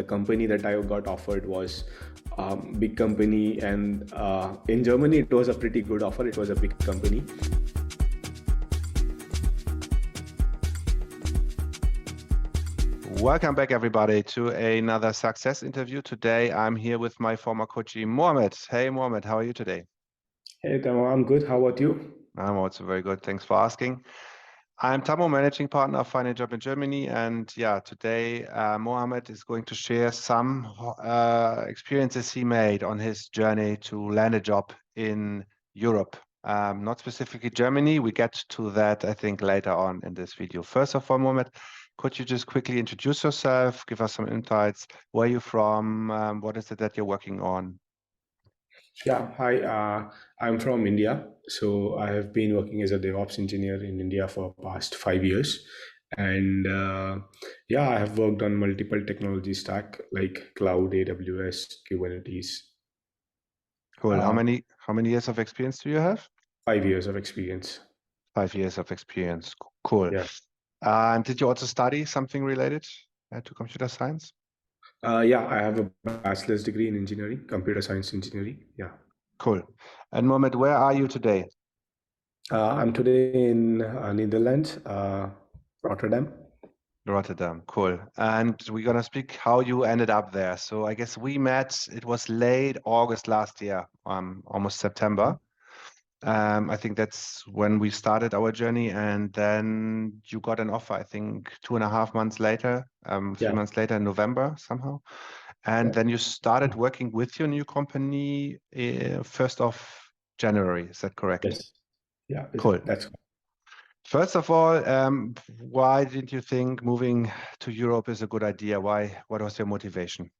the company that I got offered was big company, and in Germany it was a pretty good offer. It was a big company. Welcome back, everybody, to another success interview. Today, I'm here with my former coachee, Mohammad. Hey, Mohammad, how are you today? Hey, Tammo, I'm good. How about you? I'm also very good. Thanks for asking. I'm Tammo, managing partner of Find a Job in Germany. And yeah, today, Mohammad is going to share some experiences he made on his journey to land a job in Europe. Not specifically Germany. We get to that, I think, later on in this video. First of all, Mohammad, could you just quickly introduce yourself, give us some insights? Where are you from? What is it that you're working on? Yeah, hi. I'm from India. So I have been working as a DevOps engineer in India for past 5 years. And yeah, I have worked on multiple technology stack like cloud, AWS, Kubernetes. Cool. How Uh, many years of experience do you have? 5 years of experience. 5 years of experience. Cool. Yeah. And did you also study something related to computer science? Yeah, I have a bachelor's degree in engineering, computer science engineering. Yeah. Cool. And Mohammad, where are you today? I'm today in Netherlands, Rotterdam. Rotterdam. Cool. And we're gonna speak how you ended up there. So I guess we met, it was late August last year, almost September. I think that's when we started our journey, and then you got an offer, I think 2.5 months later, 3 Yeah. months later in November somehow. And Yeah. then you started working with your new company 1st of January. Is that correct? Yes. Yeah. Cool. That's First of all, why did you think moving to Europe is a good idea? Why? What was your motivation?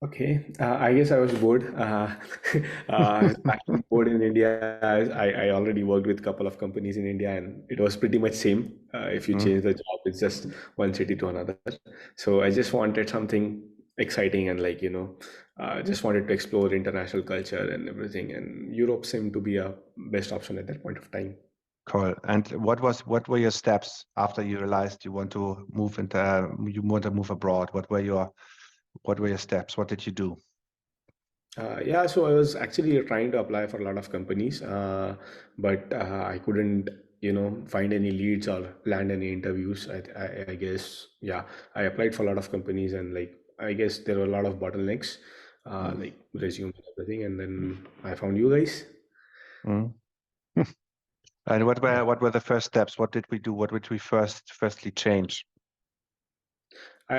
okay. I guess I was bored. Actually bored in India. I already worked with a couple of companies in India, and it was pretty much same. If you Mm, change the job, it's just one city to another. So I just wanted something exciting and just wanted to explore international culture and everything. And Europe seemed to be a best option at that point of time. cool. And what were your steps after you realized you want to move you want to move abroad? What were your steps? What did you do? Yeah, so I was actually trying to apply for a lot of companies, but I couldn't, find any leads or land any interviews. I guess, yeah, I applied for a lot of companies, and I guess there were a lot of bottlenecks, Mm, like resume and everything, and then I found you guys. mm. And Yeah. what were the first steps? What did we do? What did we firstly change? I,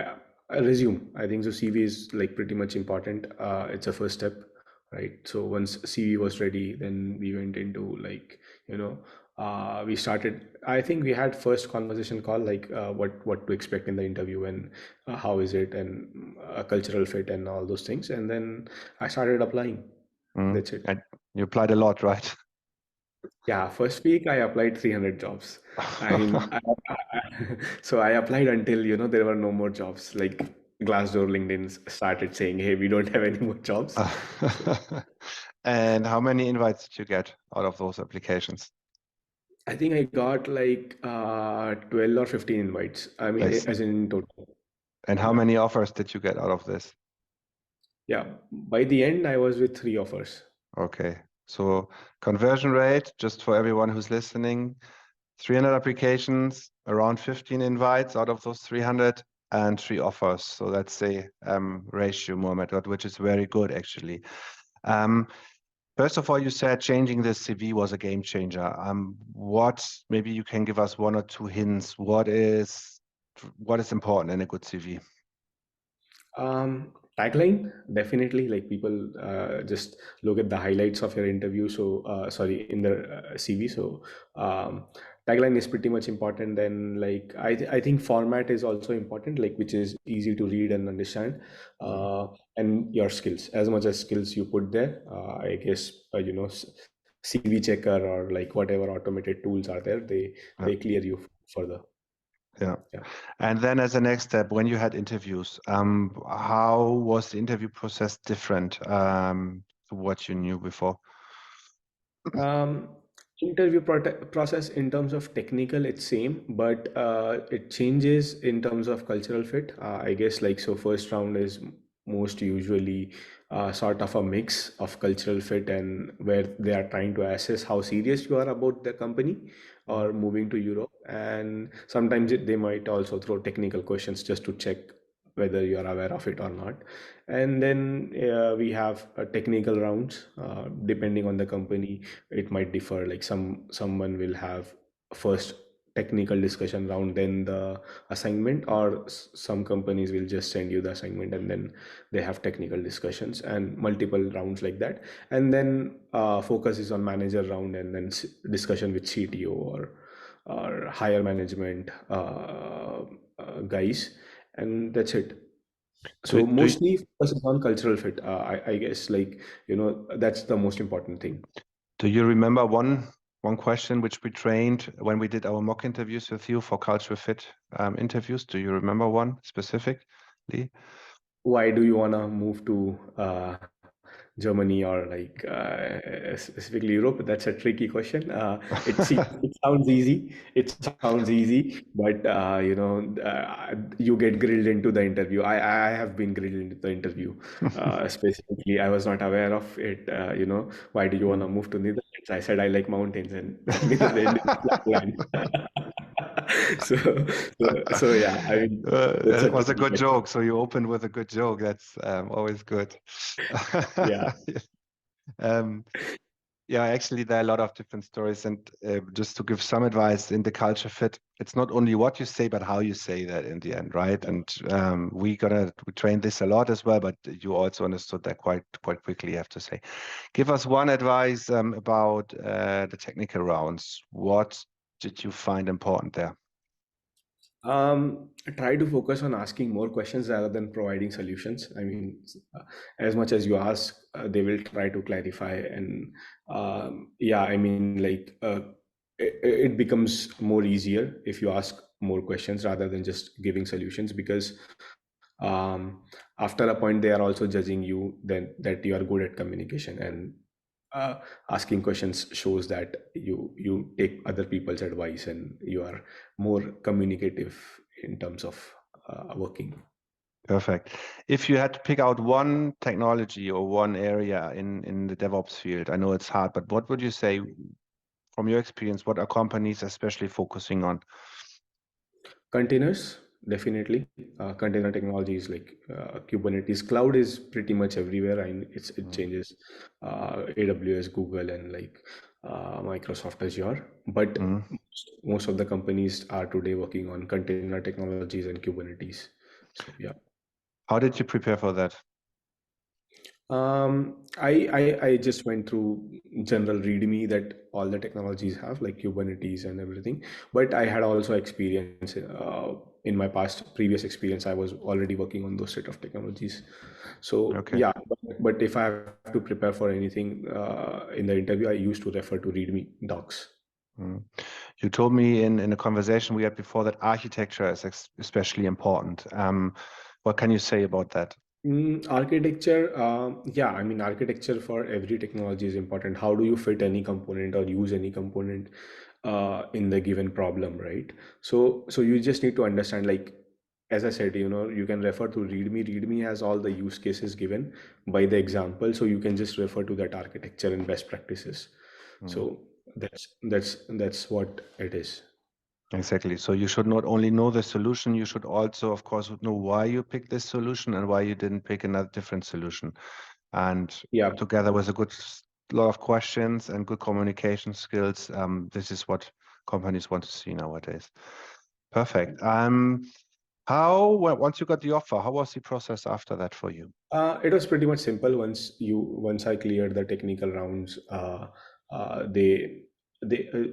I resume. I think so. CV is like pretty much important. It's a first step, right? So once CV was ready, then we went into we started. I think we had first conversation call what to expect in the interview and how is it and a cultural fit and all those things. And then I started applying. Mm. That's it. And you applied a lot, right? Yeah, first week I applied 300 jobs. I mean, so I applied until there were no more jobs. Like Glassdoor, LinkedIn started saying, "Hey, we don't have any more jobs." So And how many invites did you get out of those applications? I think I got 12 or 15 invites. I mean, Nice. as in total. And how Yeah, many offers did you get out of this? yeah. By the end, I was with three offers. Okay. So conversion rate, just for everyone who's listening, 300 applications, around 15 invites out of those 300 and 3 offers. So that's a ratio, Mohammed, which is very good actually. Um, First of all, you said changing the CV was a game changer. Maybe you can give us 1 or 2 hints. What is important in a good CV? Tagline, definitely. Like people just look at the highlights of your interview. So, sorry, in the CV. So, tagline is pretty much important. Then, I think format is also important, like which is easy to read and understand. Uh, and your skills, as much as skills you put there. I guess CV checker or like whatever automated tools are there, Yeah, they clear you further. yeah. Yeah. And then as a next step, when you had interviews, how was the interview process different to what you knew before? Um, Interview process in terms of technical, it's same, but it changes in terms of cultural fit. I guess like so, first round is most usually sort of a mix of cultural fit and where they are trying to assess how serious you are about the company Mm. or moving to Europe. And sometimes they might also throw technical questions just to check whether you are aware of it or not. And then we have technical rounds depending on the company. It might differ, like someone will have first technical discussion round, then the assignment, or some companies will just send you the assignment and then they have technical discussions and multiple rounds like that. And then focus is on manager round, and then discussion with CTO or higher management guys, and that's it. Do, So do, mostly focus is on cultural fit. I guess, like, that's the most important thing. do you remember one question which we trained when we did our mock interviews with you for culture fit interviews? Do you remember one specifically? Why do you want to move to Germany or like specifically Europe? That's a tricky question. It sounds easy. It sounds easy, but you get grilled into the interview. I have been grilled into the interview. Specifically, I was not aware of it. Why do you want to Mm. move to Netherlands? I said I like mountains, and Netherlands is flat land. so, so yeah. I mean, that's a That was a tricky good question. joke. So you opened with a good joke. That's always good. Yeah. Um, yeah, actually, there are a lot of different stories. And just to give some advice in the culture fit, it's not only what you say, but how you say that in the end, right? And we train this a lot as well, but you also understood that quite quickly, I have to say. Give us one advice about the technical rounds. What did you find important there? Try to focus on asking more questions rather than providing solutions. I mean, as much as you ask, they will try to clarify. And yeah, I mean, like, it becomes more easier if you ask more questions rather than just giving solutions, because after a point they are also judging you then that you are good at communication. And uh, asking questions shows that you take other people's advice and you are more communicative in terms of working. Perfect. If you had to pick out one technology or one area in the DevOps field, I know it's hard, but what would you say from your experience, what are companies especially focusing on? Containers, definitely. Container technologies like Kubernetes. Cloud is pretty much everywhere. It Mm. changes. AWS, Google, and like Microsoft Azure. But Mm. most of the companies are today working on container technologies and Kubernetes. So yeah. How did you prepare for that? I just went through general README that all the technologies have, like Kubernetes and everything. But I had also experience in my past previous experience. I was already working on those set of technologies. So Okay. yeah, but if I have to prepare for anything in the interview, I used to refer to README docs. Mm. You told me in a conversation we had before that architecture is especially important. What can you say about that? Architecture, yeah, I mean, architecture for every technology is important. How do you fit any component or use any component in the given problem, right? So you just need to understand, like, as I said, you can refer to README. README has all the use cases given by the example, so you can just refer to that architecture and best practices. Mm. So that's what it is. Exactly. So you should not only know the solution, you should also, of course, know why you picked this solution and why you didn't pick another different solution. And Yeah. together with a good lot of questions and good communication skills, this is what companies want to see nowadays. Perfect. Once you got the offer, how was the process after that for you? It was pretty much simple. Once I cleared the technical rounds, they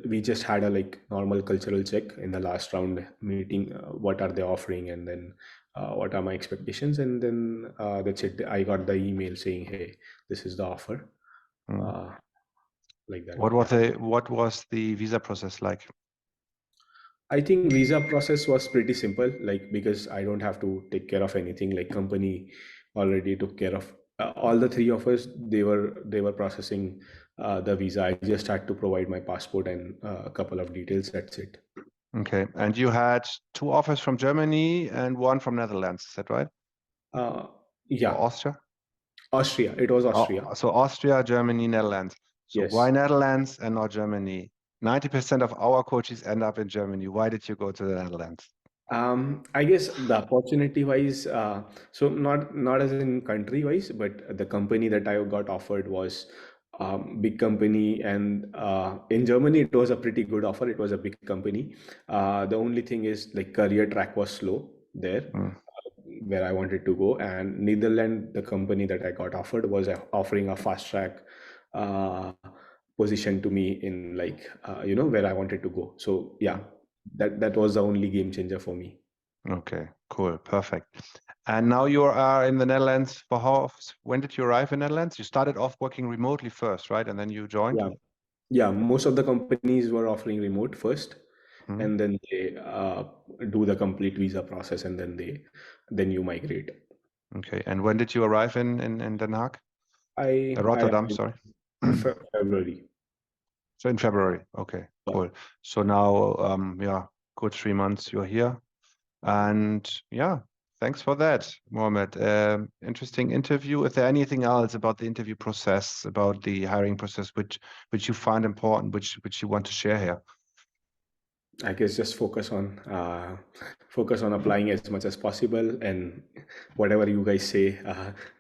we just had a like normal cultural check in the last round meeting. What are they offering, and then what are my expectations, and then that's it. I got the email saying, "Hey, this is the offer," Mm. uh, like that. What was Yeah. the visa process like? I think visa process was pretty simple, like because I don't have to take care of anything. Like company already took care of all the three of us, they were processing the visa. I just had to provide my passport and a couple of details. That's it. Okay. And you had 2 offers from Germany and 1 from Netherlands, is that right? Uh, Or yeah, Austria? Austria. It was Austria. So Austria, Germany, Netherlands. So why Yes. Netherlands and not Germany? 90% of our coaches end up in Germany. Why did you go to the Netherlands? I guess the opportunity wise, so not as in country wise, but the company that I got offered was big company, and in Germany it was a pretty good offer. It was a big company. The only thing is like career track was slow there, Mm, where I wanted to go, and Netherlands, the company that I got offered was offering a fast track uh, position to me in like where I wanted to go. So yeah, mm. that was the only game changer for me. Okay, cool, perfect. And now you are in the Netherlands for when did you arrive in Netherlands? You started off working remotely first, right? And then you joined? Yeah, yeah. Most of the companies were offering remote first, Hmm. and then they do the complete visa process, and then you migrate. Okay. And when did you arrive in Den Haag? I Rotterdam, sorry. February. So in February. Okay, Yeah. cool. So now, yeah, good 3 months you're here. And yeah, thanks for that, Mohammed. Interesting interview. Is there anything else about the interview process, about the hiring process, which you find important, which you want to share here? I guess just focus on applying as much as possible, and whatever you guys say.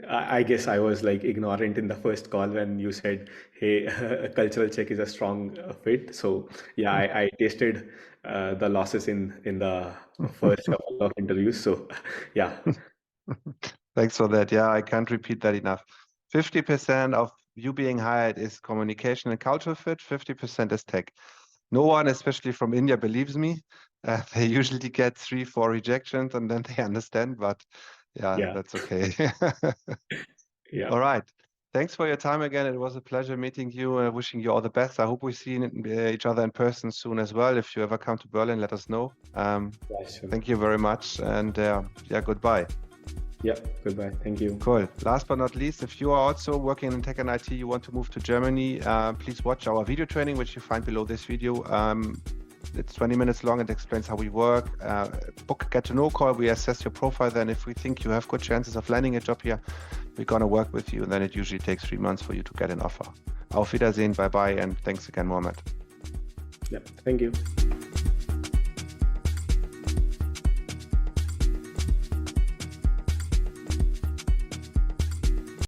I guess I was like ignorant in the first call when you said, "Hey, a cultural check is a strong fit." So yeah, I tasted the losses in the first couple of interviews. So yeah, Thanks for that. Yeah, I can't repeat that enough. 50% of you being hired is communication and cultural fit, 50% is tech. No one, especially from India, believes me. They usually get 3, 4 rejections and then they understand, but yeah, yeah, that's okay. yeah. All right. Thanks for your time again. It was a pleasure meeting you. Wishing you all the best. I hope we see each other in person soon as well. If you ever come to Berlin, let us know. Yeah, sure. Thank you very much. And yeah, goodbye. Yeah, goodbye. Thank you. Cool. Last but not least, if you are also working in tech and IT, you want to move to Germany, please watch our video training, which you find below this video. It's 20 minutes long. It explains how we work. Book a get-to-know call. We assess your profile. Then if we think you have good chances of landing a job here, we're going to work with you. And then it usually takes 3 months for you to get an offer. Auf Wiedersehen. Bye-bye. And thanks again, Mohammed. Yeah, thank you.